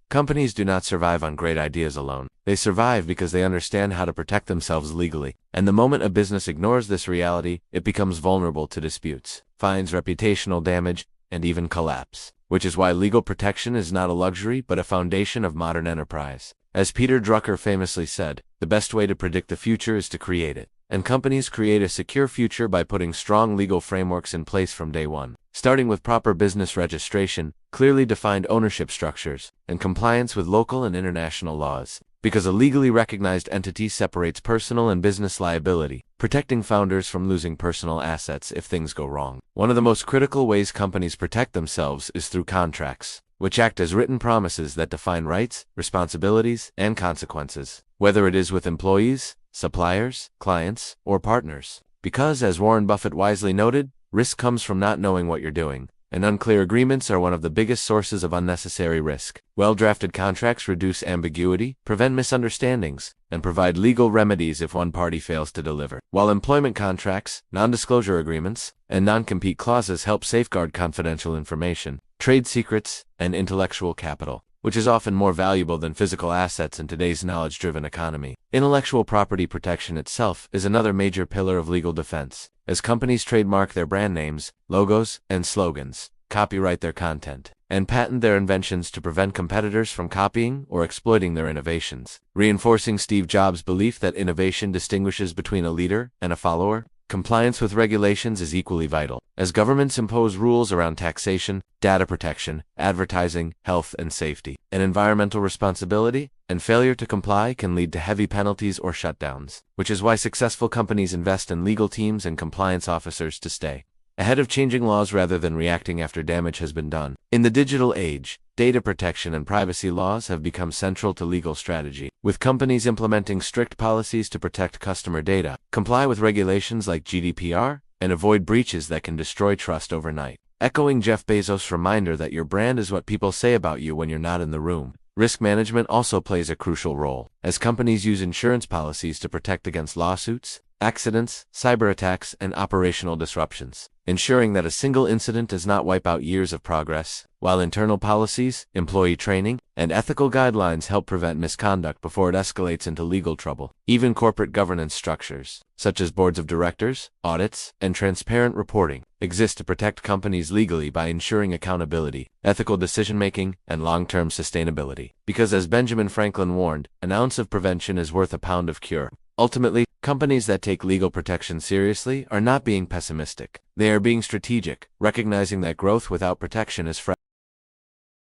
Companies do not survive on great ideas alone. They survive because they understand how to protect themselves legally. And the moment a business ignores this reality, it becomes vulnerable to disputes, fines, reputational damage, and even collapse. Which is why legal protection is not a luxury but a foundation of modern enterprise. As Peter Drucker famously said, the best way to predict the future is to create it. And companies create a secure future by putting strong legal frameworks in place from day one, starting with proper business registration, clearly defined ownership structures, and compliance with local and international laws. Because a legally recognized entity separates personal and business liability, protecting founders from losing personal assets if things go wrong. One of the most critical ways companies protect themselves is through contracts, which act as written promises that define rights, responsibilities, and consequences, whether it is with employees, suppliers, clients, or partners. Because, as Warren Buffett wisely noted, risk comes from not knowing what you're doing, and unclear agreements are one of the biggest sources of unnecessary risk. Well-drafted contracts reduce ambiguity, prevent misunderstandings, and provide legal remedies if one party fails to deliver. While employment contracts, non-disclosure agreements, and non-compete clauses help safeguard confidential information, trade secrets, and intellectual capital, which is often more valuable than physical assets in today's knowledge-driven economy. Intellectual property protection itself is another major pillar of legal defense, as companies trademark their brand names, logos, and slogans, copyright their content, and patent their inventions to prevent competitors from copying or exploiting their innovations. Reinforcing Steve Jobs' belief that innovation distinguishes between a leader and a follower, compliance with regulations is equally vital, as governments impose rules around taxation, data protection, advertising, health and safety, and environmental responsibility, and failure to comply can lead to heavy penalties or shutdowns, which is why successful companies invest in legal teams and compliance officers to stay ahead of changing laws rather than reacting after damage has been done. In the digital age, data protection and privacy laws have become central to legal strategy, with companies implementing strict policies to protect customer data, comply with regulations like GDPR, and avoid breaches that can destroy trust overnight. Echoing Jeff Bezos' reminder that your brand is what people say about you when you're not in the room, risk management also plays a crucial role, as companies use insurance policies to protect against lawsuits, accidents, cyber attacks, and operational disruptions, ensuring that a single incident does not wipe out years of progress, while internal policies, employee training, and ethical guidelines help prevent misconduct before it escalates into legal trouble. Even corporate governance structures, such as boards of directors, audits, and transparent reporting, exist to protect companies legally by ensuring accountability, ethical decision-making, and long-term sustainability. Because as Benjamin Franklin warned, an ounce of prevention is worth a pound of cure. Ultimately, companies that take legal protection seriously are not being pessimistic. They are being strategic, recognizing that growth without protection is fragile.